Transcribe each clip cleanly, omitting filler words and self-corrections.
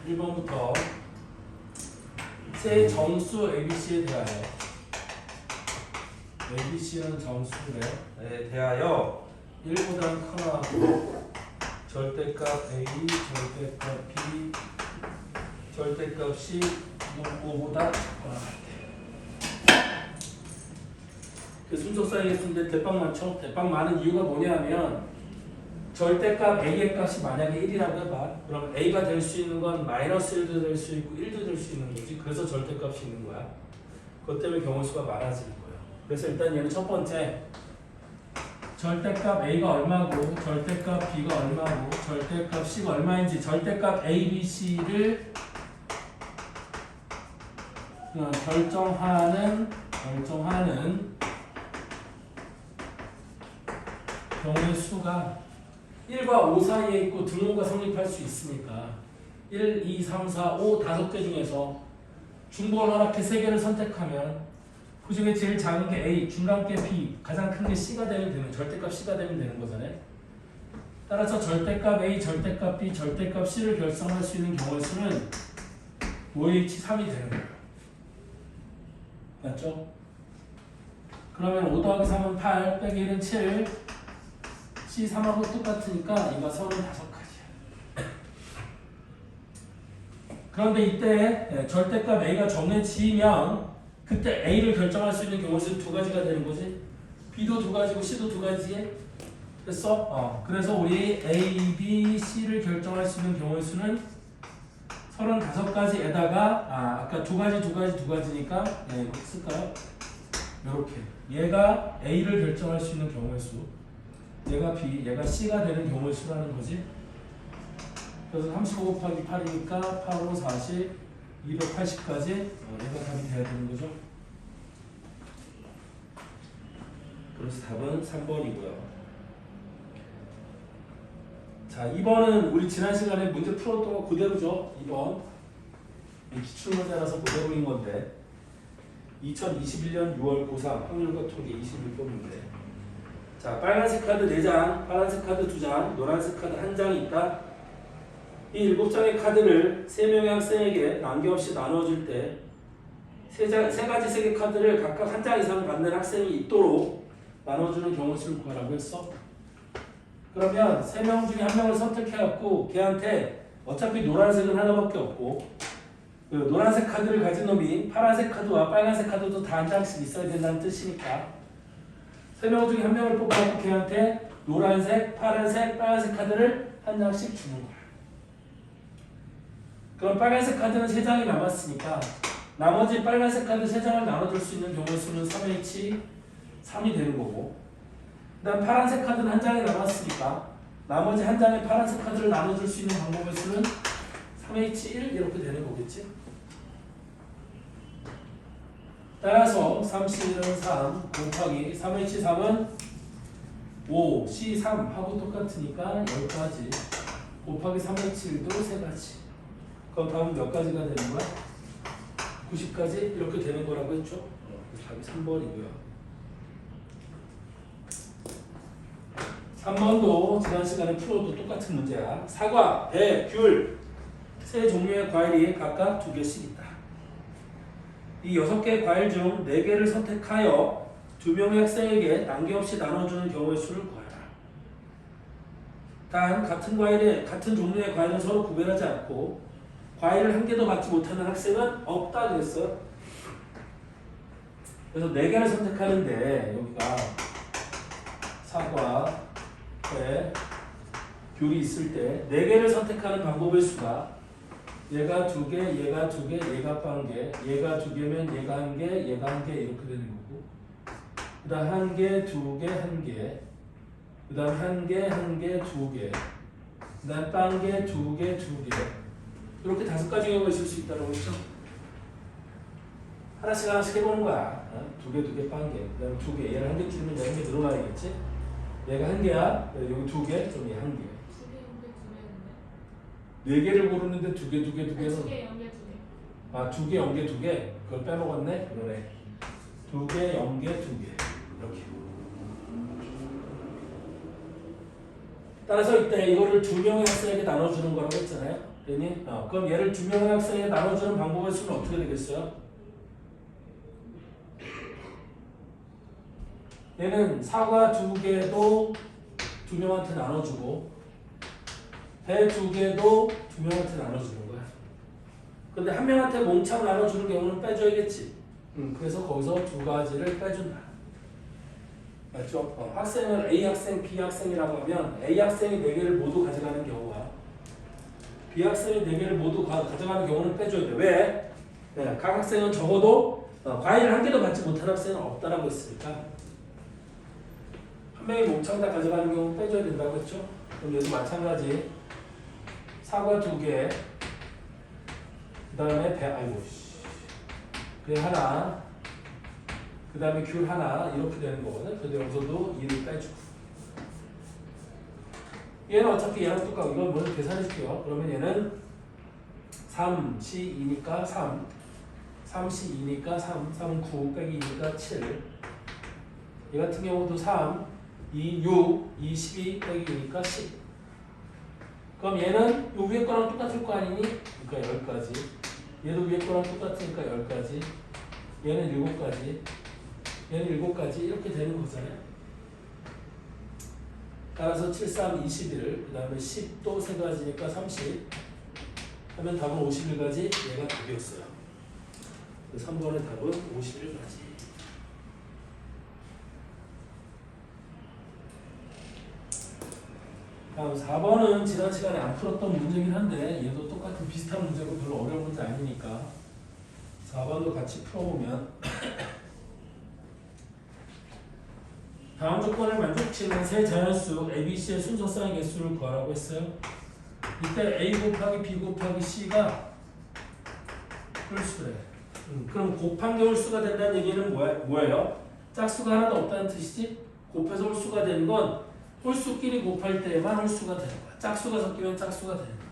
1번부터 세 정수 ABC에 대하여 ABC는 정수래요. 네, 대하여 1보다 크나 절대값 A, 절대값 B, 절대값 C 5보다 작거나 같아요. 그 순서상에 쓰는데 대빵 많죠? 대빵 많은 이유가 뭐냐면 절대값 A의 값이 만약에 1이라고 해봐. 그럼 A가 될 수 있는 건 마이너스 1도 될 수 있고 1도 될 수 있는 거지. 그래서 절대값이 있는 거야. 그것 때문에 경우수가 많아지는 거예요. 그래서 일단 얘는 첫 번째 절대값 A가 얼마고 절대값 B가 얼마고 절대값 C가 얼마인지 절대값 A, B, C를 결정하는 경우의 수가 1과 5 사이에 있고 등호가 성립할 수 있으니까 1, 2, 3, 4, 5 5개 중에서 중복을 허락해 3개를 선택하면 그 중에 제일 작은 게 A, 중간 게 B, 가장 큰 게 C가 되면 되는 절대값 C가 되면 되는 거잖아요. 따라서 절대값 A, 절대값 B, 절대값 C를 결정할 수 있는 경우의 수는 OH 3이 되는 거예요. 맞죠? 그러면 5 더하기 3은 8, 빼기 1은 7, C3하고 똑같으니까 이거 35가지야. 그런데 이때 절대값 A가 정해지면 그때 A를 결정할 수 있는 경우는 2가지가 되는 거지. B도 2가지고 C도 2가지에 됐어? 그래서 우리 A, B, C를 결정할 수 있는 경우의 수는 35가지에다가 아까 2가지니까 이거 쓸까요? 이렇게 얘가 A를 결정할 수 있는 경우의 수, 얘가 B, 얘가 C가 되는 경우의 수라는 거지. 그래서 35 곱하기 8이니까 8, 5, 40, 280까지 얘가 답이 돼야 되는 거죠. 그래서 답은 3번이고요. 자, 2번은 우리 지난 시간에 문제 풀었던 거 그대로죠. 2번 기출문제라서 그대로인 건데 2021년 6월 고3 확률과 통계 21번 문제. 자, 빨간색 카드 4장, 파란색 카드 2장, 노란색 카드 1장이 있다. 이 7장의 카드를 3명의 학생에게 난개없이 나누어줄 때 세 가지 색의 카드를 각각 1장 이상 받는 학생이 있도록 나눠주는 경우 수를 구하라고 했어. 그러면 3명 중에 1명을 선택해갖고 걔한테 어차피 노란색은 하나밖에 없고 그 노란색 카드를 가진 놈이 파란색 카드와 빨간색 카드도 다 1장씩 있어야 된다는 뜻이니까 3명 중에 1명을 뽑아갖고 걔한테 노란색, 파란색, 빨간색 카드를 1장씩 주는 거야. 그럼 빨간색 카드는 3장이 남았으니까 나머지 빨간색 카드 3장을 나눠줄 수 있는 경우의 수는 3H 3이 되는 거고, 그 다음 파란색 카드는 1장이 남았으니까 나머지 1장의 파란색 카드를 나눠줄 수 있는 방법의 수는 3H1 이렇게 되는 거겠지. 따라서 3C1은 3 곱하기 3H3은 5, C3 하고 똑같으니까 10가지 곱하기 3H1도 3가지. 그럼 답은 몇 가지가 되는 거야? 90까지 이렇게 되는 거라고 했죠? 답이 3번이고요. 3번도 지난 시간에 풀어도 똑같은 문제야. 사과, 배, 귤 세 종류의 과일이 각각 2개씩 있다. 이 6개의 과일 중 4개를 선택하여 2명의 학생에게 난개없이 나눠주는 경우의 수를 구하라. 단 같은 종류의 과일은 서로 구별하지 않고 과일을 1개도 받지 못하는 학생은 없다 그랬어요. 그래서 4개를 선택하는데 여기가 사과, 배, 귤이 있을 때 4개를 선택하는 방법의 수가 얘가 2개, 얘가 2개, 얘가 1개, 얘가 2개면 얘가 1개, 얘가 1개 이렇게 되는 거고, 그 다음 1개, 2개, 1개, 그 다음 1개, 1개, 2개, 그 다음 1개, 2개, 2개 이렇게 5가지 경우가 있을 수 있다고 했죠. 하나씩 해보는 거야. 2개, 2개, 1개, 그 다음 2개, 얘를 1개 줄이면 얘 1개 늘어나야겠지. 얘가 1개야, 여기 2개, 그럼 얘 1개. 4개를 고르는데 2개, 2개는 2개, 0개, 2개. 2개, 0개, 2개. 그걸 빼먹었네. 그러네. 2개, 0개, 2개. 이렇게. 따라서 이때 이거를 2명의 학생에게 나눠주는 거라고 했잖아요. 됐니? 그럼 얘를 두 명의 학생에 나눠주는 방법의 수는 어떻게 되겠어요? 얘는 사과 2개도 두 명한테 나눠주고 배 2개도 두 명한테 나눠주는 거야. 근데 한 명한테 몽창 나눠주는 경우는 빼줘야겠지. 그래서 거기서 두 가지를 빼준다. 맞죠? 학생은 A 학생, B 학생이라고 하면 A 학생이 4개를 모두 가져가는 경우와 B 학생이 4개를 모두 가져가는 경우는 빼줘야 돼. 왜? 네, 각 학생은 적어도 과일을 한 개도 받지 못한 학생은 없다라고 했으니까 한 명이 몽창 다 가져가는 경우는 빼줘야 된다고 했죠? 그럼 여기 마찬가지 사과 2개 그 다음에 배 하나 그 다음에 귤 하나 이렇게 되는 거거든. 근데 여기서도 2를 빼주고 얘는 어차피 얘랑 똑같고 이건 먼저 계산해줄게요. 그러면 얘는 3C 2니까 3 3C 2니까 3 3 9 빼기 2니까 7 얘 같은 경우도 3 2 6 2 12 빼기 2니까 10 그럼 얘는 요 위에 거랑 똑같을 거 아니니? 그러니까 10가지 얘도 위에 거랑 똑같으니까 10가지 얘는 7가지 얘는 7가지 이렇게 되는 거잖아요. 따라서 7, 3, 21 그 다음에 10도 3가지니까 30 하면 답은 51가지 얘가 답이었어요. 3번의 답은 51가지. 다음 4번은 지난 시간에 안 풀었던 문제긴 한데 얘도 똑같은 비슷한 문제고 별로 어려운 문제 아니니까 4번도 같이 풀어보면 다음 조건을 만족시키는 세 자연수 ABC의 순서쌍의 개수를 구하라고 했어요. 이때 A 곱하기 B 곱하기 C가 홀수래. 그럼 곱한 게 홀수가 된다는 얘기는 뭐예요? 짝수가 하나도 없다는 뜻이지? 곱해서 홀수가 되는 건 홀수끼리 곱할 때에만 홀수가 되는 거야. 짝수가 섞이면 짝수가 되는 거니까.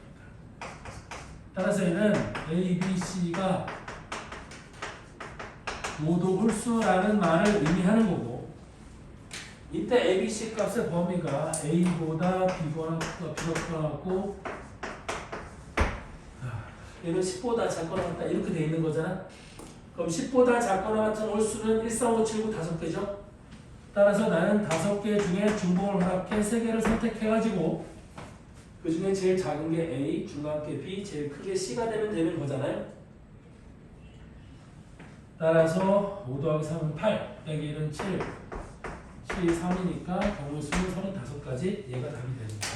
따라서 얘는 A, B, C가 모두 홀수라는 말을 의미하는 거고 이때 A, B, C 값의 범위가 A보다 B가 크고 얘는 10보다 작거나 같다 이렇게 돼 있는 거잖아. 그럼 10보다 작거나 같은 홀수는 1, 4, 5, 7, 9, 5개죠. 따라서 나는 5개 중에 중복을 허락해 3개를 선택해가지고 그 중에 제일 작은 게 A, 중간 게 B, 제일 크게 C가 되는 거잖아요. 따라서 5 더하기 3은 8, 빼기 1은 7, 7이 3이니까 경우수는 35가지 얘가 답이 됩니다.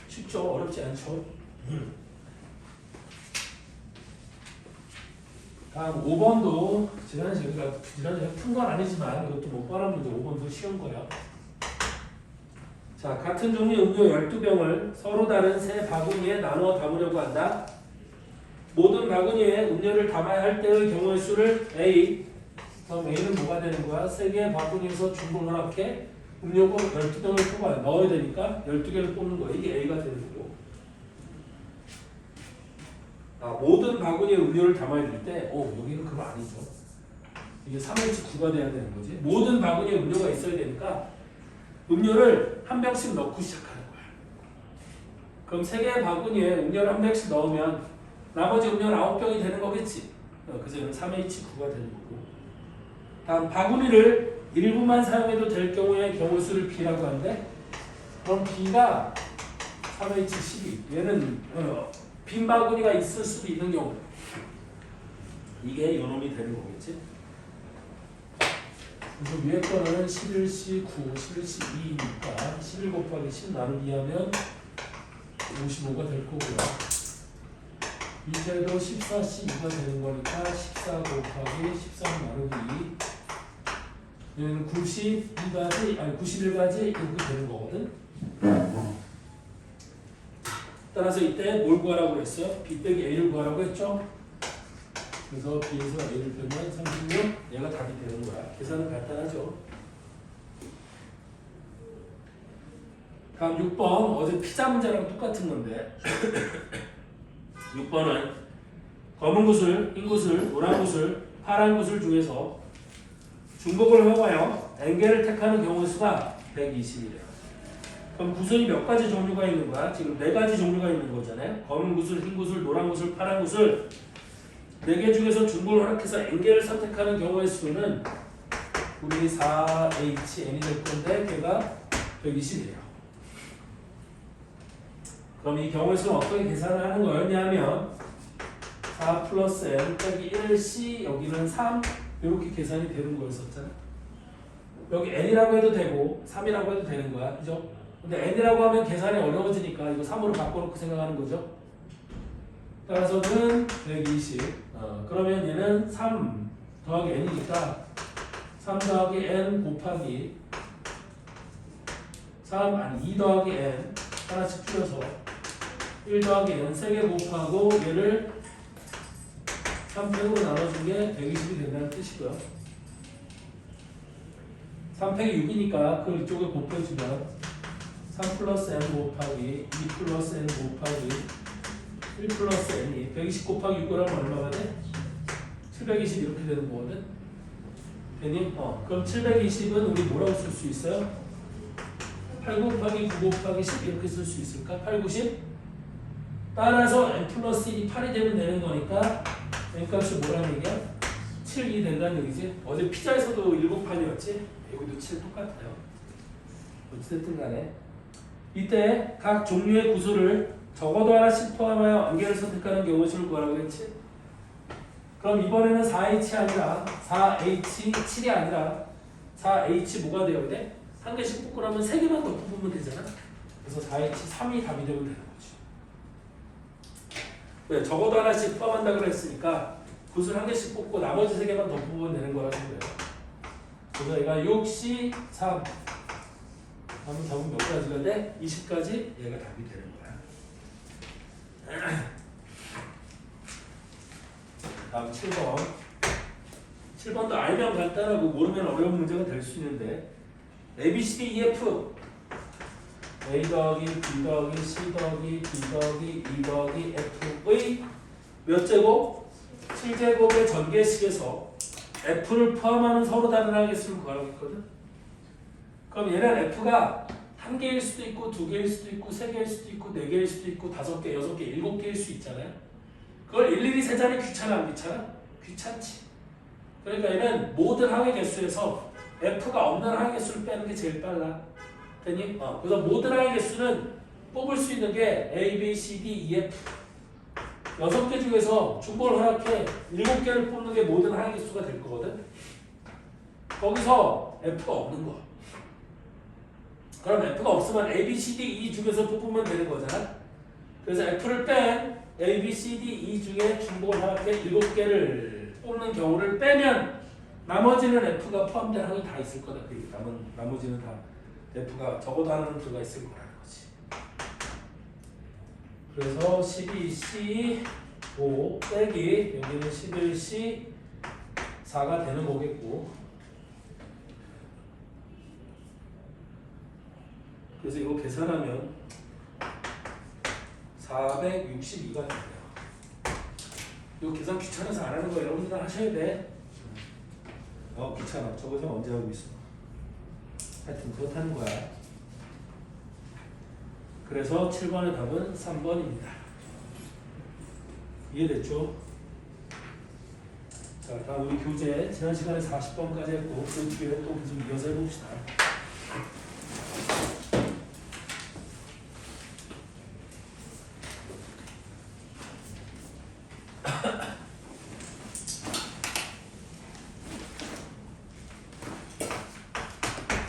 쉽죠? 어렵지 않죠? 다음 5번도 지난주에 푼 건 아니지만 이것도 못 뻔한 문제 5번도 쉬운 거야. 자, 같은 종류 음료 12병을 서로 다른 세 바구니에 나누어 담으려고 한다. 모든 바구니에 음료를 담아야 할 때의 경우의 수를 A. 그럼 A는 뭐가 되는 거야? 3개의 바구니에서 중복을 허락해 음료고 12병을 뽑아 넣어야 되니까 12개를 뽑는 거야. 이게 A가 되는 거고. 모든 바구니에 음료를 담아야 될 때, 여기는 그거 아니죠. 이게 3H9가 돼야 되는 거지. 모든 바구니에 음료가 있어야 되니까 음료를 한 병씩 넣고 시작하는 거야. 그럼 3개의 바구니에 음료를 한 병씩 넣으면 나머지 음료는 9병이 되는 거겠지. 그래서 얘는 3H9가 되는 거고. 다음 바구니를 일부만 사용해도 될 경우에 경우수를 B라고 하는데 그럼 B가 3H12 얘는 빈 바구니가 있을 수도 있는 경우 이게 요놈이 되는 거겠지. 그래서 위에 거는 11C9, 11C 2니까 11 곱하기 10 나누기 하면 55가 될 거고요. 밑에도 14C 2가 되는 거니까 14 곱하기 13 나누기 2 얘는 91가지 이렇게 되는 거거든. 따라서 이때 뭘 구하라고 했어요? B 빼기 A를 구하라고 했죠? 그래서 B에서 A를 빼면 36 얘가 답이 되는 거야. 계산은 간단하죠. 다음 6번 어제 피자 문제랑 똑같은 건데 6번은 검은 구슬, 흰 구슬, 노란 구슬, 파란 구슬 중에서 중복을 허가하여 N개를 택하는 경우 수가 120이래요. 그럼 구슬이 몇 가지 종류가 있는 거야? 지금 네 가지 종류가 있는 거잖아요. 검은 구슬, 흰 구슬, 노란 구슬, 파란 구슬. 네 개 중에서 중복을 허락해서 n개를 선택하는 경우의 수는 우리 4HN이 될 건데 걔가 120이에요. 그럼 이 경우의 수는 어떻게 계산을 하는 거였냐면 4 플러스 n 빼기 1c 여기는 3 이렇게 계산이 되는 거였었잖아. 여기 n이라고 해도 되고 3이라고 해도 되는 거야. 그죠? 근데 n이라고 하면 계산이 어려워지니까 이거 3으로 바꿔놓고 생각하는 거죠. 따라서는 120. 그러면 얘는 3 더하기 n이니까 3 더하기 n 곱하기 2 더하기 n 하나씩 줄여서 1 더하기 n 3개 곱하고 얘를 3팩으로 나눠준 게 120이 된다는 뜻이고요. 3팩이 6이니까 그 이쪽에 곱해주면 3 플러스 n 곱하기 2 플러스 n 곱하기 1 플러스 n이 120 곱하기 6을 하면 얼마가 돼? 720 이렇게 되는 거거든. 되니? 그럼 720은 우리 뭐라고 쓸 수 있어요? 8 곱하기 9 곱하기 10 이렇게 쓸 수 있을까? 8, 90? 따라서 n 플러스 1이 8이 되면 되는 거니까 n 값이 뭐라는 얘기야? 7이 된다는 얘기지. 어제 피자에서도 7판이었지? 여기도 7 똑같아요. 어쨌든 간에 이때 각 종류의 구슬을 적어도 하나씩 포함하여 n개를 선택하는 경우 수를 구하라고 했지? 그럼 이번에는 4H 아니라 4H7이 아니라 4H 뭐가 되어야 돼? 한 개씩 뽑고 나면 3개만 더 뽑으면 되잖아. 그래서 4H3이 답이 되면 되는 거지. 왜? 적어도 하나씩 포함한다 그랬으니까 구슬 한 개씩 뽑고 나머지 3개만 더 뽑으면 되는 거라는 거예요. 그래서 얘가 6, C, 3 하면 답은 몇 가지가 돼? 20까지 얘가 답이 되는 거야. 다음 7번. 7번도 알면 간단하고 모르면 어려운 문제가 될 수 있는데 A, B, C, D, E, F A 더하기 B 더하기 C 더하기 D 더하기 E 더하기 F의 몇 제곱? 7제곱의 전개식에서 F를 포함하는 서로 다른 항의수를 구하라고 했거든. 그럼 얘는 F가 한 개일 수도 있고 두 개일 수도 있고 세 개일 수도 있고 네 개일 수도 있고 5개, 6개, 7개일 수 있잖아요. 그걸 일일이 세자니 귀찮아 안 귀찮아? 귀찮지. 그러니까 얘는 모든 항의 개수에서 F가 없는 항의 개수를 빼는 게 제일 빨라. 되니? 그래서 모든 항의 개수는 뽑을 수 있는 게 A, B, C, D, E, F 6개 중에서 중복을 허락해 7개를 뽑는 게 모든 항의 개수가 될 거거든. 거기서 F가 없는 거야. 그럼 F가 없으면 A, B, C, D, E 중에서 뽑으면 되는 거잖아. 그래서 F를 뺀 A, B, C, D, E 중에 중복을 허락해 7개를 뽑는 경우를 빼면 나머지는 F가 포함된 항이 다 있을 거다. 나머지는 다 F가 적어도 하나는 들어가 있을 거라는 거지. 그래서 12C 5 빼기 여기는 11C 4가 되는 거겠고, 그래서 이거 계산하면 462가 돼요. 이거 계산 귀찮아서 안 하는 거 여러분들 하셔야 돼. 귀찮아. 저거 좀 언제 하고 있어. 하여튼 그렇다는 거야. 그래서 7번의 답은 3번입니다. 이해됐죠? 자, 다음 우리 교재 지난 시간에 40번까지 했고 그 뒤에 또 좀 이어서 해봅시다.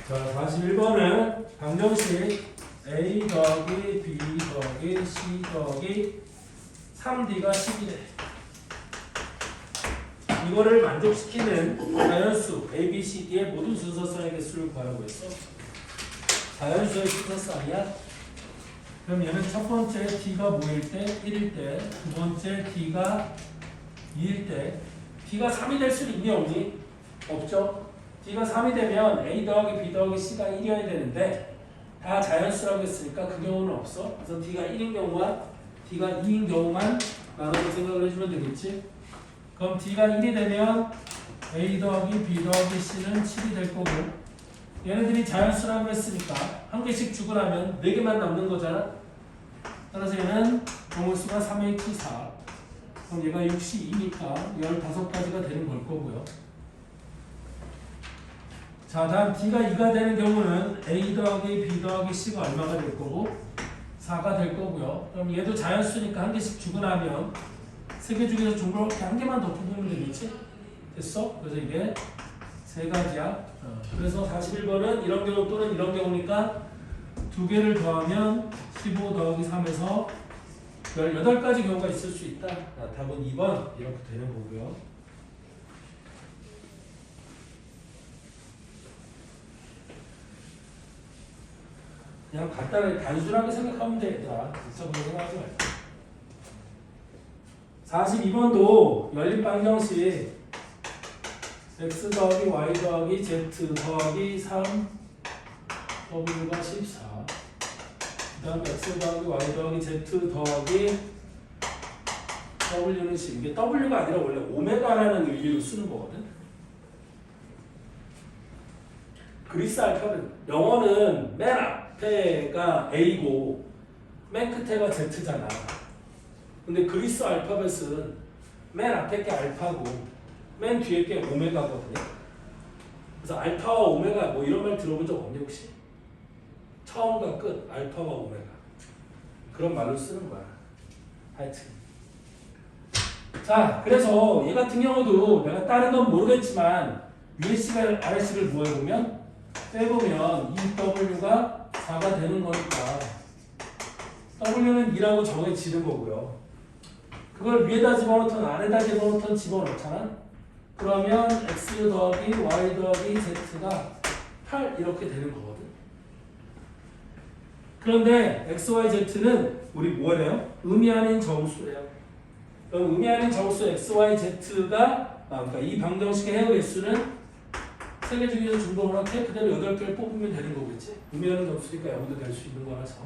자, 41번은 방정식 A 더하기 B 더하기 C 더하기 3D가 10이래. 이거를 만족시키는 자연수 A, B, C, D의 모든 순서상의 개수를 구하라고 했어. 자연수의 순서상이야. 그럼 얘는 첫 번째 D가 뭐일 때? 1일 때, 두 번째 D가 2일 때, D가 3이 될 수는 있니 없니? 없죠. D가 3이 되면 A 더하기 B 더하기 C가 1이어야 되는데 다 자연수라고 했으니까 그 경우는 없어. 그래서 D가 1인 경우와 D가 2인 경우만 나눠서 생각을 해주면 되겠지. 그럼 D가 1이 되면 A 더하기 B 더하기 C는 7이 될 거고 얘네들이 자연수라고 했으니까 한 개씩 주고 나면 4개만 남는 거잖아. 따라서 얘는 정홀수가 3H4. 그럼 얘가 62니까 15가지가 되는 걸 거고요. 자, 다음 D가 2가 되는 경우는 A 더하기 B 더하기 C가 얼마가 될 거고 4가 될 거고요. 그럼 얘도 자연수니까 한 개씩 주고 나면 3개 중에서 중복을 이렇게 한 개만 더 뽑으면 되겠지? 됐어? 그래서 이게 3가지야. 그래서 41번은 이런 경우 또는 이런 경우니까 2개를 더하면 15 더하기 3에서 18가지 경우가 있을 수 있다. 답은 2번 이렇게 되는 거고요. 그냥 간단하게 단순하게 생각하면 돼, 얘들아. 복잡하게 생각하지 말고. 42번도 열린 방정식 x 더하기 y 더하기 z 더하기 3 w가 14. 그 다음 x 더하기 y 더하기 z 더하기 w는 10. 이게 w가 아니라 원래 오메가라는 의미로 쓰는 거거든. 그리스 알파벳. 영어는 맨 앞에가 A고 맨 끝에가 Z잖아. 근데 그리스 알파벳은 맨 앞에 게 알파고 맨 뒤에 게 오메가거든요. 그래서 알파와 오메가 뭐 이런 말 들어본 적 없니 혹시? 처음과 끝, 알파와 오메가. 그런 말로 쓰는 거야. 하여튼. 자, 그래서 얘 같은 경우도 내가 다른 건 모르겠지만 위에 C가 아래 C를 구해보면 빼보면 이 W가 4가 되는 거니까 W는 2라고 정해지는 거고요. 그걸 위에다 집어넣던 아래다 집어넣잖아. 그러면 X 더하기 Y 더하기 Z가 8 이렇게 되는 거거든. 그런데 X, Y, Z는 우리 뭐래요? 의미 아닌 정수래요. 그럼 의미 아닌 정수 X, Y, Z가 그러니까 이 방정식의 해의 개수는 3개 중에서 중복을 할게 그대로 8개를 뽑으면 되는 거겠지. 의미 아닌 정수니까 여기도 될 수 있는 거라서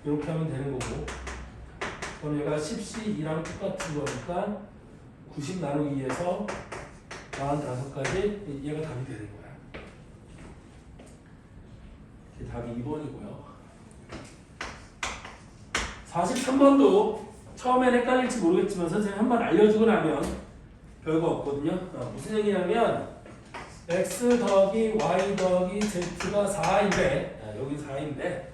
이렇게 하면 되는 거고. 그럼 얘가 10C2랑 똑같은 거니까 90 나누기 2에서 45까지 얘가 답이 되는 거야. 이게 답이 2번이고요. 43번도 처음엔 헷갈릴지 모르겠지만 선생님 한번 알려주고 나면 별거 없거든요. 무슨 얘기냐면 x 더하기 y 더하기 z가 4인데 여기 4인데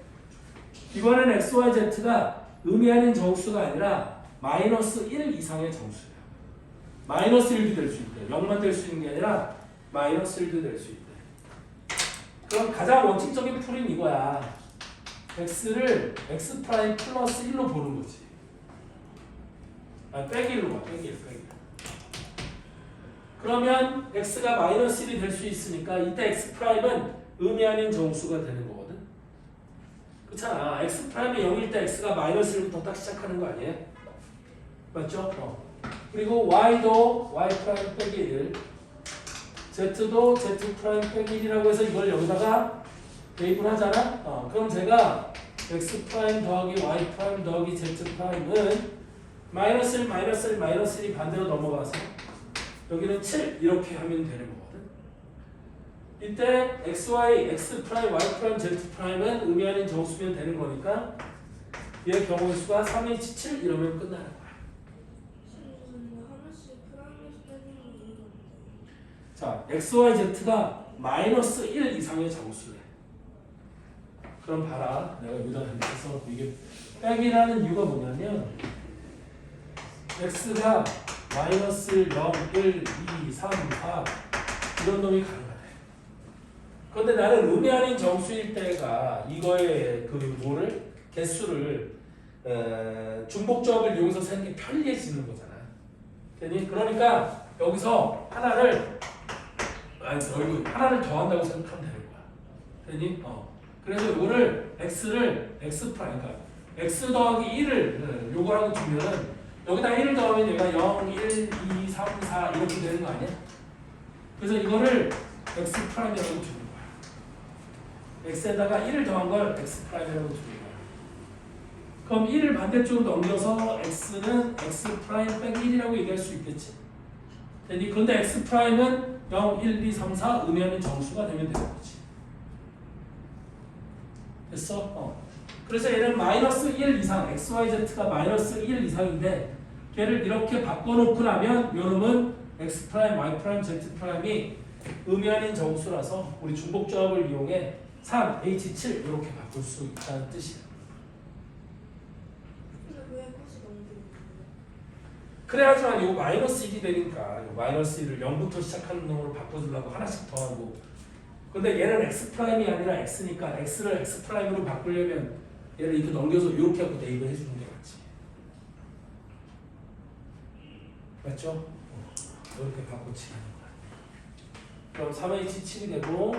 이번엔 x, y, z가 의미 아닌 정수가 아니라 마이너스 1 이상의 정수예요. 마이너스 1도 될 수 있대. 0만 될 수 있는 게 아니라 마이너스 1도 될 수 있대. 그럼 가장 원칙적인 풀이는 이거야. x를 x 프라임 플러스 1로 보는 거지. 빼기 1로 봐. 빼기 1. 그러면 x가 마이너스 1이 될 수 있으니까 이때 x 프라임은 의미 아닌 정수가 되는 거거든. 그렇잖아. x 프라임이 0일 때 x가 마이너스 1부터 딱 시작하는 거 아니에요? 맞죠? 그리고 y도 y 프라임 빼기 1, z도 z 프라임 빼기 1이라고 해서 이걸 여기다가 대입을 하잖아. 그럼 제가 x 프라임 더하기 y 프라임 더하기 z 프라임은 마이너스 1, 마이너스 1, 마이너스 1이 반대로 넘어가서 여기는 7 이렇게 하면 되는 거거든. 이때 x, y, x 프라임, y 프라임, z 프라임은 의미 아닌 정수면 되는 거니까 얘의 경우의 수가 3H7 이러면 끝나는 거야. 자, x, y, z가 마이너스 1 이상의 정수래. 그럼 봐라. 내가 여기다 해서 이게 빼기라는 이유가 뭐냐면 x가 마이너스 0, 1, 2, 3, 4 이런 놈이 가능하대. 그런데 나는 의미 아닌 정수일 때가 이거의 그 뭐를 개수를 중복조합을 이용해서 세는 게 편리해지는 거잖아. 그러니까 여기서 하나를 더한다고 생각하면 되는 거야. 되니? 그래서 이거를 x를 x 프라임, 그러니까 x 더하기 1을 요거라고 주면은 여기다 1을 더하면 얘가 0, 1, 2, 3, 4 이렇게 되는 거 아니야? 그래서 이거를 x 프라임이라고 주는 거야. x에다가 1을 더한 걸 x 프라임이라고 주는 거야. 그럼 1을 반대쪽으로 넘겨서 x는 x 프라임 빼기 1이라고 얘기할 수 있겠지. 그런데 x 프라임은 0, 1, 2, 3, 4 의미하는 정수가 되면 되는 거지. 됐어? 그래서 얘는 마이너스 1 이상, xyz가 마이너스 1 이상인데 걔를 이렇게 바꿔놓고 나면 요놈은 x 프라임, y 프라임, z 프라임이 의미 아닌 정수라서 우리 중복조합을 이용해 3h7 이렇게 바꿀 수 있다는 뜻이야. 근데 왜 굳이 넘기는 거예요? 그래야지만 이거 마이너스 1이 되니까 요 마이너스 1을 0부터 시작하는 놈으로 바꿔주려고 하나씩 더하고 근데 얘는 x 프라임이 아니라 x니까 x를 x 프라임으로 바꾸려면 얘를 이렇게 넘겨서 이렇게 하고 대입을 해주는 게 맞지. 맞죠? 이렇게 바꿔치기 하는 거야. 그럼 3h7이 되고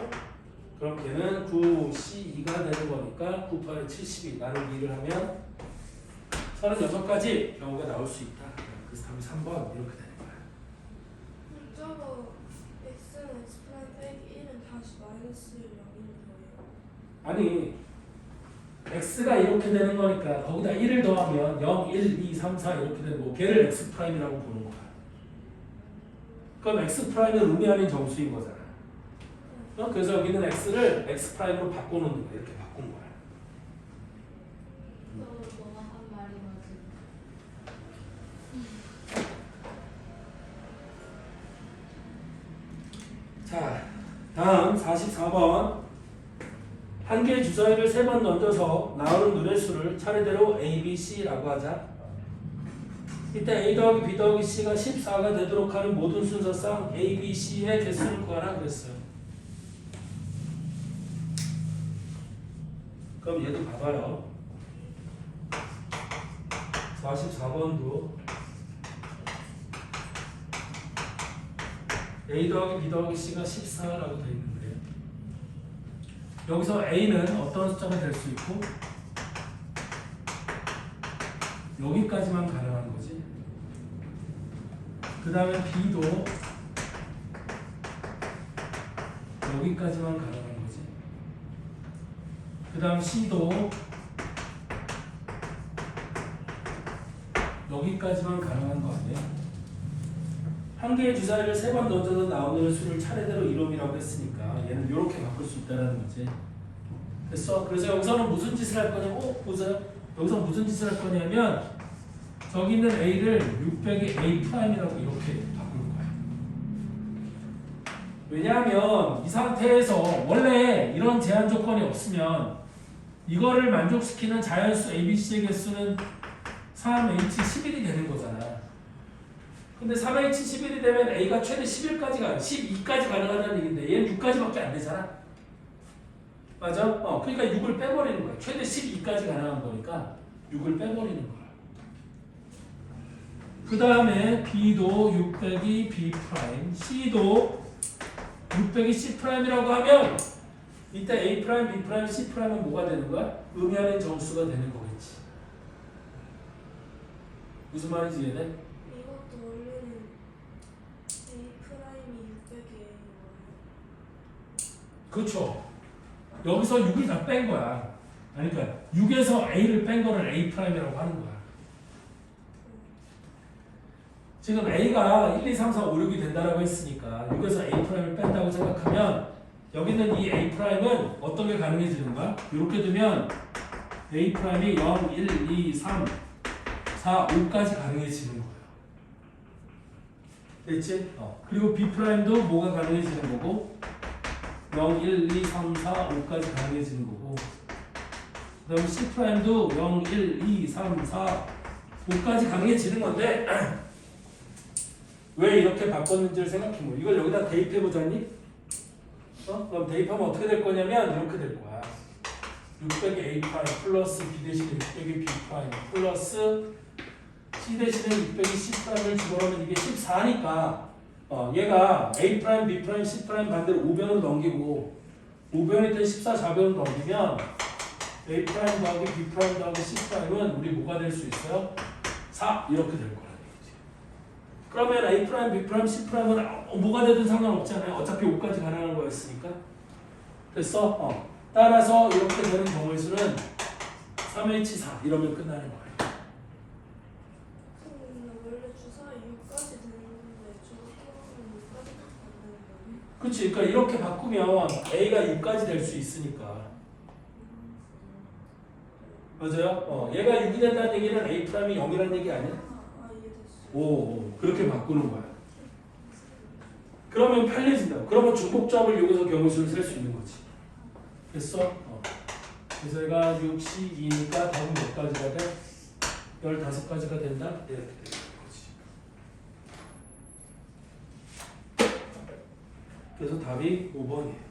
그럼 걔는 9c2가 되는 거니까 9, 8에 72 나누기 2를 하면 36가지 경우가 나올 수 있다. 그래서 답이 3번 이렇게 되는 거야. 저거 x는 x 프라임 빼기 1은 다시 마이너스 0인 거예요. 아니 x가 이렇게 되는 거니까 거기다 1을 더하면 0, 1, 2, 3, 4 이렇게 되는 거 걔를 x 프라임이라고 부르는 거야. 그럼 x 프라임은 의미 아닌 정수인 거잖아. 그래서 여기는 x를 x 프라임으로 바꿔놓는 거야. 이렇게 바꾼 거야. 너가 한 말이 맞지. 자, 다음 44번. 한 개의 주사위를 3번 던져서 나오는 눈의 수를 차례대로 A, B, C라고 하자. 이때 A 더하기 B 더하기 C가 14가 되도록 하는 모든 순서상 A, B, C의 개수를 구하라 그랬어요. 그럼 얘도 봐봐요. 44번도 A 더하기 B 더하기 C가 14라고 되어 있는데 여기서 A는 어떤 숫자가 될 수 있고 여기까지만 가능한 거지. 그 다음에 B도 여기까지만 가능한 거지. 그 다음 C도 여기까지만 가능한 거 아니에요? 한 개의 주사위를 3번 던져서 나오는 수를 차례대로 이놈이라고 했으니까 얘는 이렇게 바꿀 수 있다는 거지. 됐어? 그래서 여기서는 무슨 짓을 할 거냐고? 보세요. 여기서 무슨 짓을 할 거냐면 저기 있는 A를 600의 A 프라임이라고 이렇게 바꿀 거야. 왜냐하면 이 상태에서 원래 이런 제한 조건이 없으면 이거를 만족시키는 자연수 ABC의 개수는 3H11이 되는 거잖아. 근데 3H11이 되면 A가 최대 11까지 가, 12까지 가능하다는 얘기인데 얘는 6까지밖에 안 되잖아. 맞아? 그러니까 6을 빼버리는 거야. 최대 12까지 가능한 거니까 6을 빼버리는 거야. 그 다음에 B도 6 빼기 B 프라임, C도 6 빼기 C 프라임이라고 하면 이때 A 프라임, B 프라임, C 프라임은 뭐가 되는 거야? 의미하는 정수가 되는 거겠지. 무슨 말인지 이해돼? 이것도 원래는 A 프라임이 600이에요. 그렇죠. 여기서 6을 다 뺀 거야. 아니, 그러니까 6에서 A를 뺀 거를 A 프라임이라고 하는 거야. 지금 A가 1, 2, 3, 4, 5, 6이 된다라고 했으니까 6에서 A 프라임을 뺀다고 생각하면 여기 있는 이 A 프라임은 어떤 게 가능해지는 거야? 이렇게 두면 A 프라임이 0, 1, 2, 3, 4, 5까지 가능해지는 거야. 됐지? 그리고 B 프라임도 뭐가 가능해지는 거고 0, 1, 2, 3, 4, 5까지 가능해지는 거고 그 다음에 C 프라임도 0, 1, 2, 3, 4, 5까지 가능해지는 건데 왜 이렇게 바꿨는지를 생각해보면 이걸 여기다 대입해보자니? 그럼 대입하면 어떻게 될 거냐면 이렇게 될 거야. 600의 A 프라임 플러스 B 대신에 600의 B 프라임 플러스 C 대신에 600의 C 프라임을 집어넣으면 이게 14니까 얘가 A 프라임, B 프라임, C 프라임 반대로 5변으로 넘기고 5변일 때 14, 4변으로 넘기면 A 프라임 더하기 B 프라임 더하기 C 프라임은 우리 뭐가 될 수 있어요? 4 이렇게 될 거야. 그러면 A 프라임, B 프라임, C 프라임은 뭐가 되든 상관없잖아요. 어차피 5까지 가능한 거였으니까. 됐어? 따라서 이렇게 되는 경우의 수는 3H4 이러면 끝나는 거예요. 근데 원래 주사위 6까지 되는 건데 저렇게 하면 6까지밖에 안 되는 거네. 그치? 그러니까 이렇게 바꾸면 A가 6까지 될 수 있으니까. 맞아요? 얘가 6이 된다는 얘기는 A 프라임이 0이라는 얘기 아니야? 이해됐어요. 오, 그렇게 바꾸는 거야. 그러면 편리해진다고. 그러면 중복점을 이용해서 경우수를 셀 수 있는 거지. 됐어? 그래서 얘가 62니까 다음 몇 가지가 돼? 15가지가 된다? 이렇게 되는 거지. 그래서 답이 5번이에요.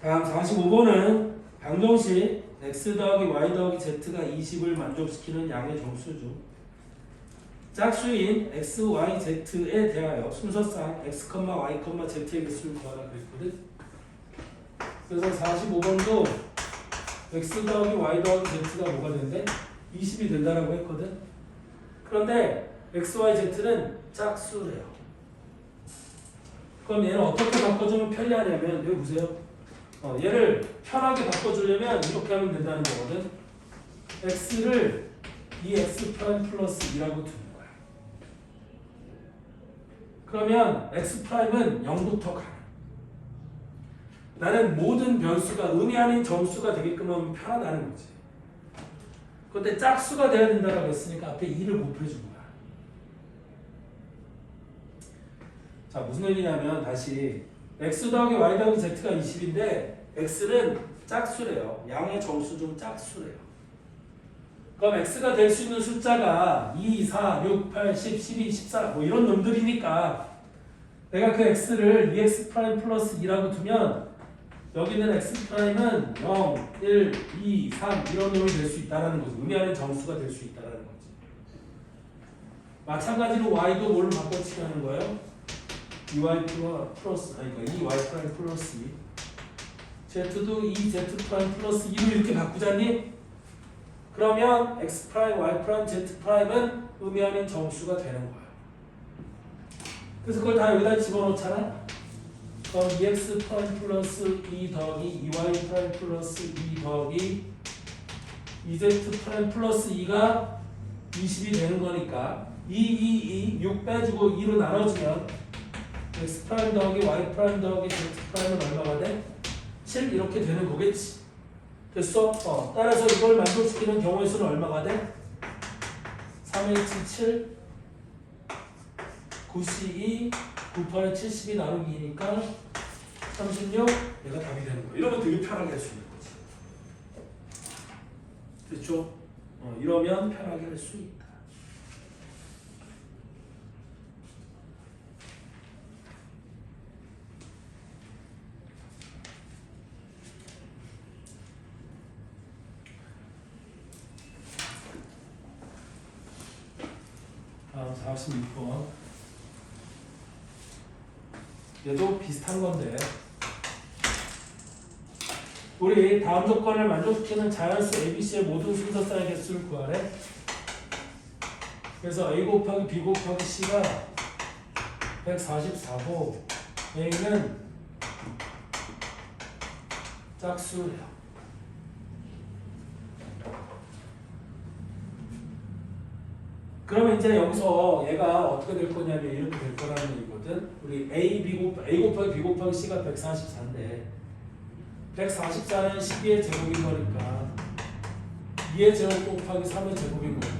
다음 45번은 방정식 x 더하기 y 더하기 z가 20을 만족시키는 양의 정수 중 짝수인 x, y, z에 대하여 순서상 x, y, z의 개수를 구하라 그랬거든. 그래서 45번도 x 더하기 y 더하기 z가 뭐가 된대? 20이 된다라고 했거든. 그런데 x, y, z는 짝수래요. 그럼 얘는 어떻게 바꿔주면 편리하냐면 여기 보세요. 얘를 편하게 바꿔주려면 이렇게 하면 된다는 거거든. x를 2x 프라임 플러스 2라고 두는 거야. 그러면 x 프라임은 0부터 가. 나는 모든 변수가 의미 아닌 정수가 되게끔 하면 편하다는 거지. 그런데 짝수가 돼야 된다고 했으니까 앞에 2를 곱해준 거야. 자, 무슨 얘기냐면 다시 x 더하기 y 더하기 z가 20인데 x는 짝수래요. 양의 정수 중 짝수래요. 그럼 x가 될 수 있는 숫자가 2, 4, 6, 8, 10, 12, 14 뭐 이런 놈들이니까 내가 그 x를 2x 프라임 플러스 2라고 두면 여기는 x 프라임은 0, 1, 2, 3 이런 놈이 될 수 있다는 거지. 의미하는 정수가 될 수 있다는 거지. 마찬가지로 y도 뭘로 바꿔치기 하는 거예요? 2y 플러스 아니 그러니까 2y 프라임 플러스 2 z도 2z 프라임 플러스 2로 이렇게 바꾸자니? 그러면 x 프라임 y 프라임 z 프라임은 의미하는 정수가 되는 거야. 그래서 그걸 다 여기다 집어넣잖아. 그럼 2x 프라임 플러스 2 더하기 2y 프라임 플러스 2 더하기 2z 프라임 플러스 2가 20이 되는 거니까 6 빼주고 2로 나눠주면 x 프라임 더하기 y 프라임 더하기 z 프라임은 얼마가 돼? 7 이렇게 되는 거겠지. 됐어? 따라서 이걸 만족시키는 경우의 수는 얼마가 돼? 3h7 9c2 9판에 72 나누기 2니까 36 얘가 답이 되는 거야. 이러면 되게 편하게 할 수 있는 거지. 됐죠? 이러면 편하게 할 수 있다. 다음 46번. 얘도 비슷한 건데 우리 다음 조건을 만족시키는 자연수 ABC의 모든 순서쌍의 개수를 구하래. 그래서 A 곱하기 B 곱하기 C가 144고 A는 짝수예요. 그러면 이제 여기서 얘가 어떻게 될 거냐면 이렇게 될 거라는 얘기거든. 우리 A 곱하기 B 곱하기 C가 144인데 144는 12의 제곱인 거니까 2의 제곱 곱하기 3의 제곱인 거고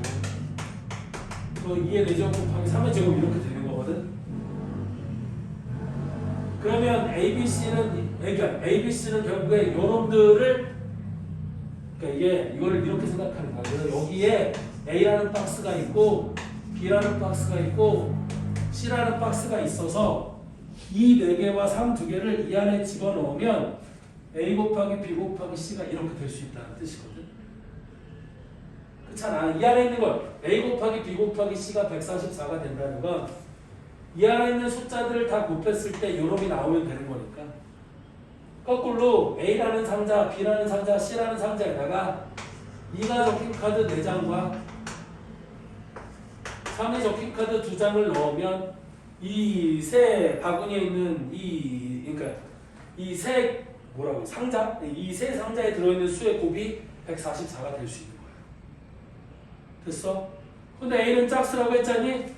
또 2의 4제곱 곱하기 3의 제곱 이렇게 되는 거거든. 그러면 ABC는 결국에 요놈들을 그러니까 이거를 이렇게 생각하는 거야. 그래서 여기에 A라는 박스가 있고 B라는 박스가 있고 C라는 박스가 있어서 이 4개와 3 2개를 이 안에 집어넣으면 A 곱하기 B 곱하기 C가 이렇게 될 수 있다는 뜻이거든. 그렇잖아. 이 안에 있는 걸 A 곱하기 B 곱하기 C가 144가 된다는 건 이 안에 있는 숫자들을 다 곱했을 때 요놈이 나오면 되는 거니까 거꾸로 A라는 상자, B라는 상자, C라는 상자에다가 2가 적힌 카드 4장과 3이 적힌 카드 2장을 넣으면 이 세 바구니에 있는 이 세 상자, 이 세 상자에 들어있는 수의 곱이 144가 될 수 있는 거야. 됐어? 근데 A는 짝수라고 했잖니?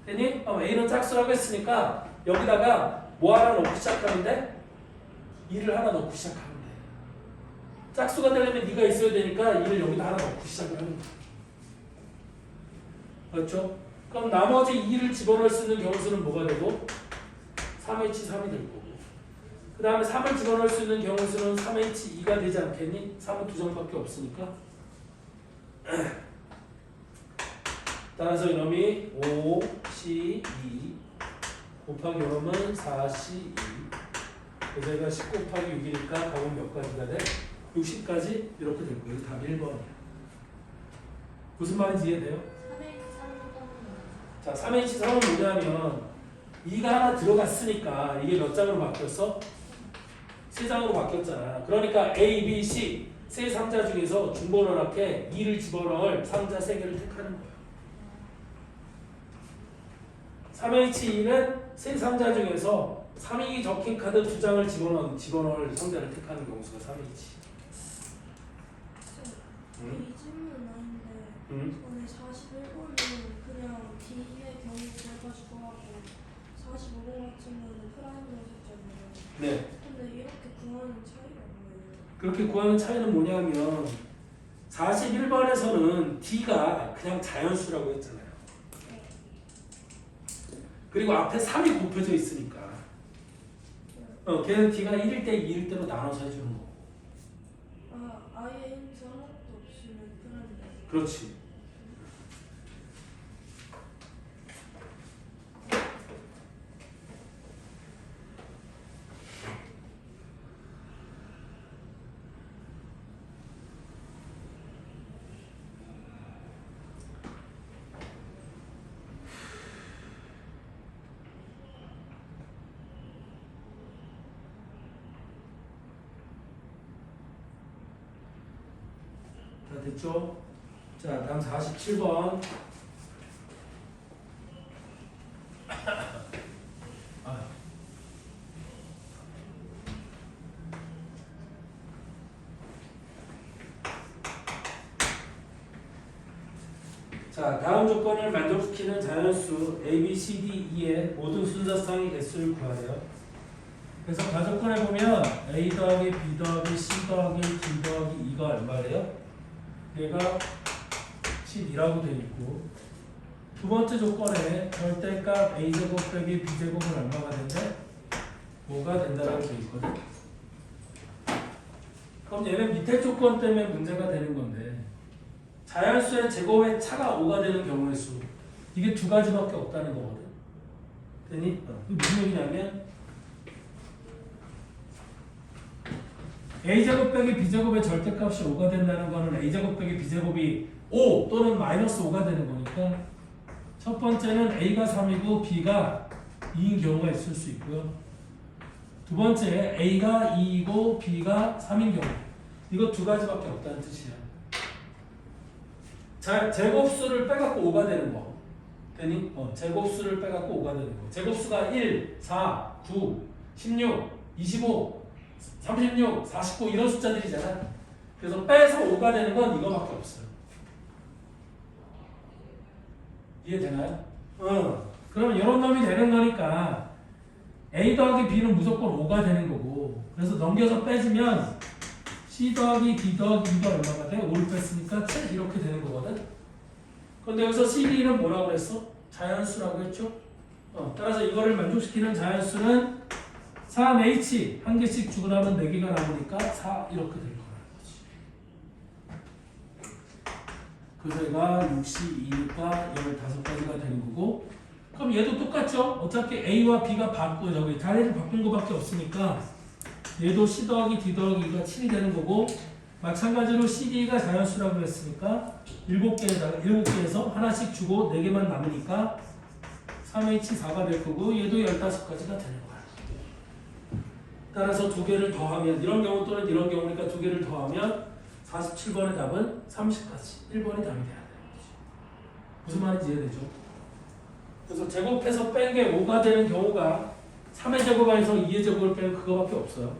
됐니? A는 짝수라고 했으니까 여기다가 뭐 하나 넣고 시작하는데? 2를 하나 넣고 시작하면 돼. 짝수가 되려면 네가 있어야 되니까 2를 여기다 하나 넣고 시작을 하는 거야. 그렇죠? 그럼 나머지 2를 집어넣을 수 있는 경우수는 뭐가 되고? 3H3이 될 거고. 그 다음에 3을 집어넣을 수 있는 경우수는 3H2가 되지 않겠니? 3은 2장밖에 없으니까. 따라서 이놈이 5C2 곱하기 이놈은 4C2. 그래서 얘가 10 곱하기 6이니까 답은 몇 가지가 돼? 60까지 이렇게 될 거예요. 답이 1번이야. 무슨 말인지 이해돼요? 3H3은 자, 3H3은 뭐냐면 2가 하나 들어갔으니까 이게 몇 장으로 바뀌었어? 3장으로 바뀌었잖아. 그러니까 A, B, C 세 상자 중에서 중번호랍게 2를 집어넣을 상자 3개를 택하는 거야. 3H2는 세 상자 중에서 3이 적힌 카드 2장을 집어넣을 상자를 택하는 경우수가 3H. 이 질문은 아닌데 응? 오늘 41번은 그냥 D의 경우 돼가지고 하고 45번 같은 거는 프라임으로 썼잖아요. 네. 근데 이렇게 구하는 차이가 뭐예요? 그렇게 구하는 차이는 뭐냐면 41번에서는 D가 그냥 자연수라고 했잖아요. 그리고 앞에 3이 곱해져 있으니까 걔는 D가 1일 때 2일 때로 나눠서 해주는 거고. 아예 힌트 하나도 없으면 프라임이에요. 그렇지. 자, 됐죠? 자, 다음 47번. 자, 다음 조건을 만족시키는 자연수 A, B, C, D, E의 모든 순서상의 개수를 구하래요. 그래서 가조건에 보면 A 더하기 B 더하기 C 더하기 D 더하기 E가 얼마래요? 얘가 12라고 되어 있고, 두 번째 조건에 절대값 A제곱 빼기 B제곱은 얼마가 된대? 5가 된다고 되어 있거든. 그럼 얘는 밑에 조건 때문에 문제가 되는 건데, 자연수의 제곱의 차가 5가 되는 경우의 수, 이게 두 가지밖에 없다는 거거든. 되니? 이게 무슨 얘기냐면 A제곱 빼기 B제곱의 절대값이 5가 된다는 거는 A제곱 빼기 B제곱이 5 또는 마이너스 5가 되는 거니까 첫 번째는 A가 3이고 B가 2인 경우가 있을 수 있고요. 두 번째 A가 2이고 B가 3인 경우, 이거 두 가지밖에 없다는 뜻이야. 자, 제곱수를 빼갖고 5가 되는 거 되니? 제곱수를 빼갖고 5가 되는 거. 제곱수가 1, 4, 9, 16, 25, 36, 49 이런 숫자들이잖아. 그래서 빼서 5가 되는 건 이거밖에 없어요. 이해되나요? 그러면 이런 놈이 되는 거니까 A 더하기 B는 무조건 5가 되는 거고, 그래서 넘겨서 빼주면 C 더하기 D 더하기 E가 얼마가 돼? 5를 뺐으니까 7 이렇게 되는 거거든. 근데 여기서 C, D는 뭐라고 그랬어? 자연수라고 했죠? 따라서 이거를 만족시키는 자연수는 3H 한 개씩 주고 나면 4개가 나오니까 4 이렇게 될 거라는 거지. 그래서 얘가 62니까 15가지가 되는 거고, 그럼 얘도 똑같죠? 어차피 A와 B가 저기 자리를 바꾼 거밖에 없으니까 얘도 C 더하기 D 더하기 2가 7이 되는 거고, 마찬가지로 CD가 자연수라고 했으니까 7개에서 하나씩 주고 4개만 남으니까 3H4가 될 거고, 얘도 15가지가 되는 거야. 따라서 두 개를 더하면, 이런 경우 또는 이런 경우니까 두 개를 더하면 47번의 답은 30까지 1번이 답이 돼야 되는 거지. 무슨 말인지 이해되죠? 그래서 제곱해서 뺀 게 5가 되는 경우가 3의 제곱 안에서 2의 제곱을 빼면 그거밖에 없어요.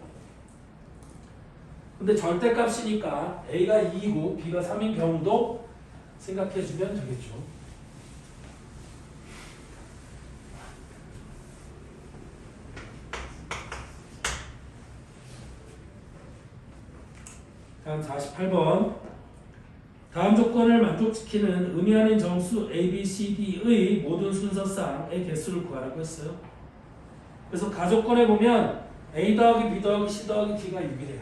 근데 절대값이니까 A가 2이고 B가 3인 경우도 생각해주면 되겠죠. 다음 48번. 다음 조건을 만족시키는 의미 아닌 정수 A, B, C, D의 모든 순서쌍의 개수를 구하라고 했어요. 그래서 가조건에 보면 A 더하기 B 더하기 C 더하기 D가 6이래요.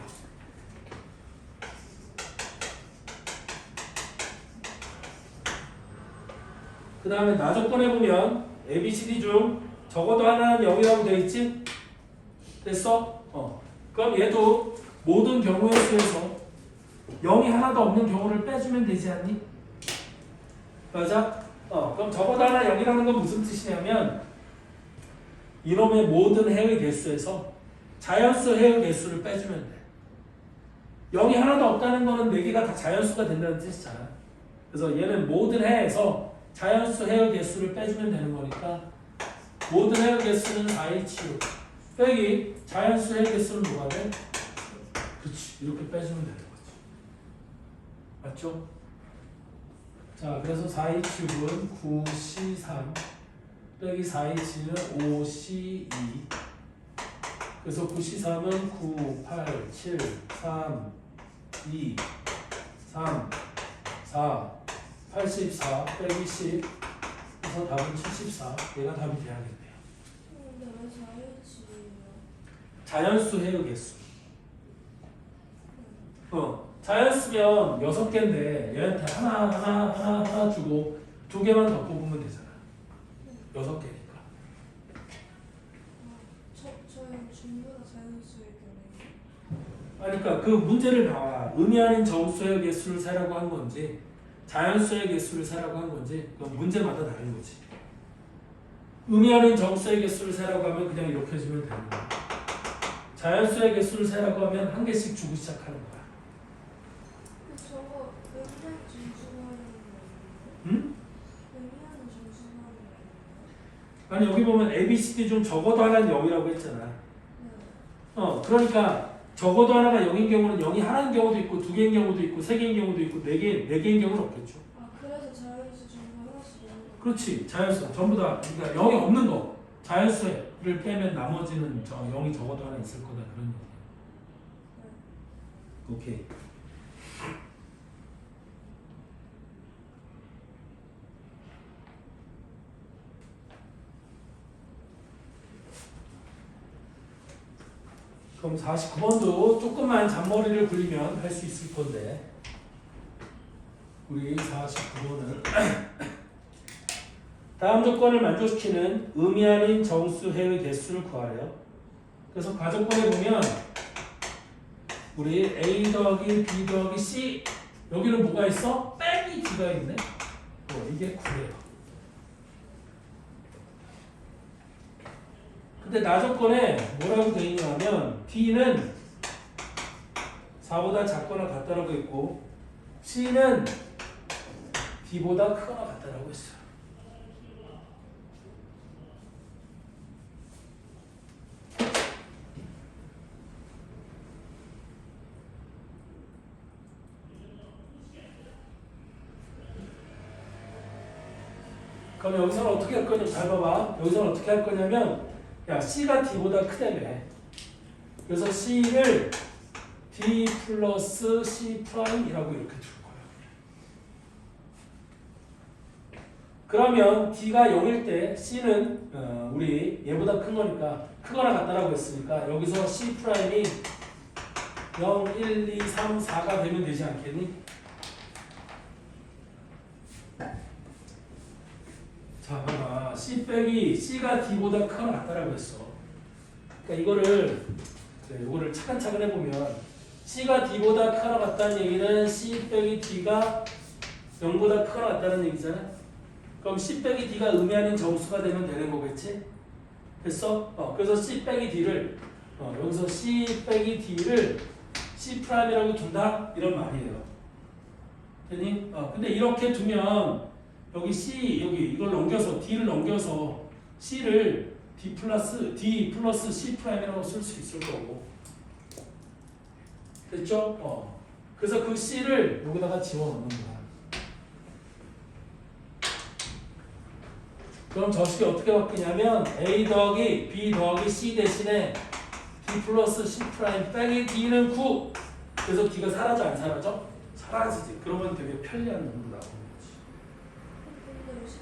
그 다음에 나조건에 보면 A, B, C, D 중 적어도 하나는 0이라고 되어 있지? 됐어? 그럼 얘도 모든 경우의 수에서 0이 하나도 없는 경우를 빼주면 되지 않니? 맞아? 그럼 적어도 하나 0이라는 건 무슨 뜻이냐면 이놈의 모든 해의 개수에서 자연수 해의 개수를 빼주면 돼. 0이 하나도 없다는 거는 4개가 다 자연수가 된다는 뜻이잖아. 그래서 얘는 모든 해에서 자연수 해의 개수를 빼주면 되는 거니까 모든 해의 개수는 4H6 빼기 자연수 해의 개수는 뭐가 돼? 그렇지. 이렇게 빼주면 되는 거지. 맞죠? 자, 그래서 4H6은 9C3 빼기 4H는 5C2 그래서 9C3은 9, 8, 7, 3, 2, 3, 4 84 빼기 10 그래서 답은 74 얘가 답이 돼야겠네요. 근데 왜 4H예요? 자연수 해의 개수. 자연수면 6개인데 얘한테 하나 주고 2개만 더 뽑으면 되잖아. 6개니까. 저는 전부 다 자연수의 경우에요. 그러니까 그 문제를 봐봐. 의미 아닌 정수의 개수를 세라고 한 건지 자연수의 개수를 세라고 한 건지 그건 문제마다 다른 거지. 의미 아닌 정수의 개수를 세라고 하면 그냥 이렇게 해주면 되는 거야. 자연수의 개수를 세라고 하면 한 개씩 주고 시작하는 거야. 저거 의미하는 정수하는 거예요? 응? 의미하는 정수하는 거예요? 아니 여기 보면 A, B, C, D 중 적어도 하나는 0이라고 했잖아. 네. 그러니까 적어도 하나가 0인 경우는 0이 하나인 경우도 있고 2개인 경우도 있고 3개인 경우도 있고 4개인 경우는 없겠죠. 아 그래서 자연수 전부 하나씩 넣는 거. 그렇지. 자연수 전부 다 그러니까 0이 없는 거 자연수를 빼면 나머지는 0이 적어도 하나 있을 거다 그런 얘기야. 오케이. 그럼 49번도 조금만 잔머리를 굴리면 할 수 있을 건데 우리 49번은 다음 조건을 만족시키는 의미 아닌 정수해의 개수를 구하래요. 그래서 가조건에 보면 우리 A 더하기 B 더하기 C 여기는 뭐가 있어? 빼기 D가 있네. 이게 9예요. 근데 나조건에 뭐라고 되어 있냐면 D는 4보다 작거나 같다라고 했고 C는 D보다 크거나 같다라고 했어요. 그럼 여기서는 어떻게 할 거냐? 잘 봐봐. 여기서는 어떻게 할 거냐면 야 C가 D보다 크다며. 그래서 C를 D 플러스 C 프라임이라고 이렇게 줄 거예요. 그러면 D가 0일 때 C는 우리 얘보다 큰 거니까 크거나 같다라고 했으니까 여기서 C 프라임이 0, 1, 2, 3, 4가 되면 되지 않겠니? 자, 봐봐. C 빼기 C가 D보다 크거나 같다라고 했어. 그러니까 이거를 차근차근 해보면 C가 D보다 크거나 같다는 얘기는 C 빼기 D가 0보다 크거나 같다는 얘기잖아. 그럼 C 빼기 D가 의미 아닌 정수가 되면 되는 거겠지? 됐어? 그래서 C 빼기 D를 여기서 C 빼기 D를 C 프라임이라고 둔다? 이런 말이에요. 되니? 근데 이렇게 두면 여기 C 여기 이걸 넘겨서 D를 넘겨서 C를 D 플러스 C 프라임이라고 쓸 수 있을 거고 됐죠? 그래서 그 C를 여기다가 집어넣는 거야. 그럼 저식이 어떻게 바뀌냐면 A 더하기 B 더하기 C 대신에 D 플러스 C 프라임 빼기 D는 9. 그래서 D가 사라져 안 사라져? 사라지지. 그러면 되게 편리한 놈으로 나오는 거지. 근데 C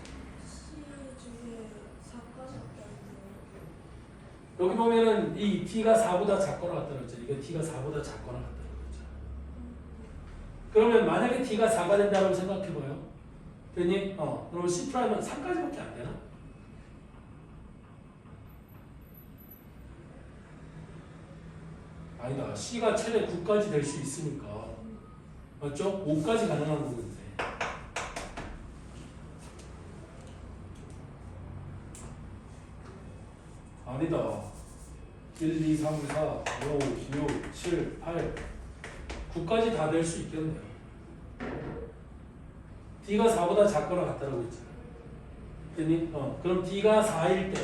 중에 4까지밖에 안 돼요. 여기 보면은 이 D가 4보다 작거나 같다고 그랬죠. 이게 D가 4보다 작거나 같다고 그랬죠. 그러면 만약에 D가 4가 된다고 생각해봐요. 되니? 그러면 C 프라임은 3까지밖에 안 되나? 아니다. C가 최대 9까지 될 수 있으니까. 맞죠? 5까지 가능한 거건데. 아니다. 1, 2, 3, 4, 5, 6, 7, 8, 9까지 다 될 수 있겠네요. D가 4보다 작거나 같다라고 했잖아. 됐니? 그럼 D가 4일 때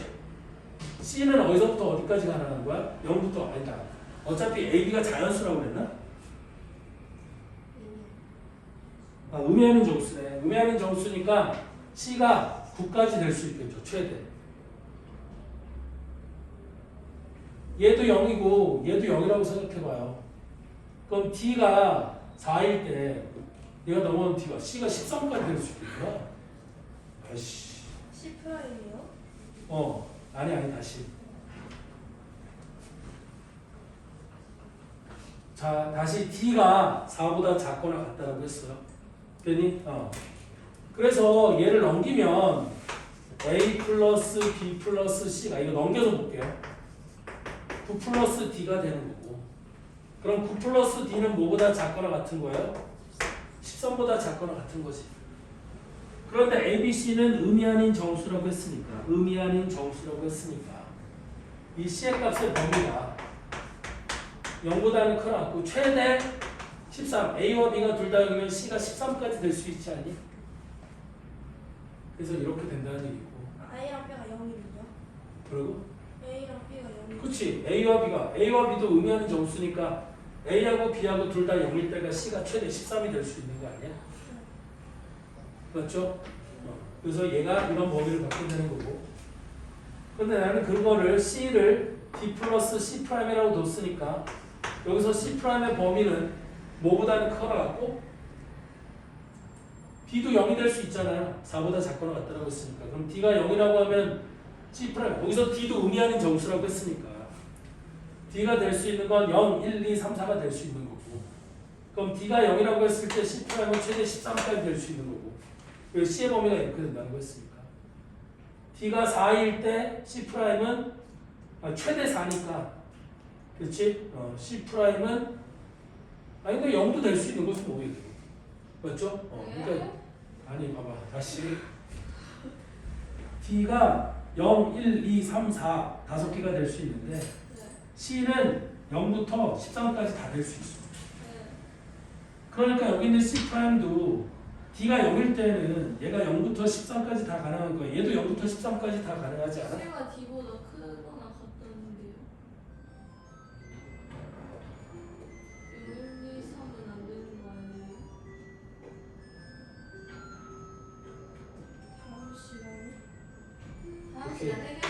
C는 어디서부터 어디까지 가능한 거야? 0부터 아니다. 어차피 A, B가 자연수라고 그랬나? 의미하는 정수네. 의미하는 정수니까 C가 9까지 될 수 있겠죠. 최대. 얘도 0이고 얘도 0이라고 생각해봐요. 그럼 D가 4일 때 얘가 넘어온 D가 C가 13까지 될 수 있겠구나. 아이씨. C 프라임이요? 아니 다시. 자 다시 D가 4보다 작거나 같다라고 했어요. 됐니? 그래서 얘를 넘기면 A 플러스 B 플러스 C가 이거 넘겨서 볼게요. 9 플러스 D가 되는 거고. 그럼 9 플러스 D는 뭐보다 작거나 같은 거예요? 13보다 작거나 같은 거지. 그런데 ABC는 의미 아닌 정수라고 했으니까 이 C의 값의 범위가 0보다는 크나고 최대 13 A와 B가 둘 다 0이면 C가 13까지 될 수 있지 않니? 그래서 이렇게 된다는 얘기고. A랑 B가 0이군요. 그리고 A랑 B가 0이. 그치 A와 B도 의미하는 정수니까 A하고 B하고 둘 다 0일 때가 C가 최대 13이 될 수 있는 거 아니야? 맞죠? 그래서 얘가 이런 범위를 갖게 되는 거고. 근데 나는 그거를 C를 D 플러스 C 프라임이라고 뒀으니까 여기서 C 프라임의 범위는 뭐보다는 커나 같고 D도 0이 될 수 있잖아요. 4보다 작거나 같다라고 했으니까. 그럼 D가 0이라고 하면 C 프라임 여기서 D도 의미하는 정수라고 했으니까 D가 될 수 있는 건 0, 1, 2, 3, 4가 될 수 있는 거고. 그럼 D가 0이라고 했을 때 C 프라임은 최대 13까지 될 수 있는 거고. 그래서 C의 범위가 이렇게 된다는 거였으니까. D가 4일 때 C 프라임은 최대 4니까. 그렇지? C 프라임은 근데 0도 될 수 있는 것은 뭐예요? 맞죠? 그러니까 아니 봐봐 다시 D가 0, 1, 2, 3, 4 다섯 개가 될 수 있는데 C는 0부터 13까지 다 될 수 있어. 그러니까 여기 있는 C 프라임도 D가 0일 때는 얘가 0부터 13까지 다 가능한 거야. 얘도 0부터 13까지 다 가능하지 않아? C가 D보다 크거나 같다는데요. 1, 2, 3은 안 되는 거 아니에요? 다음 시간에 다음 시간 해결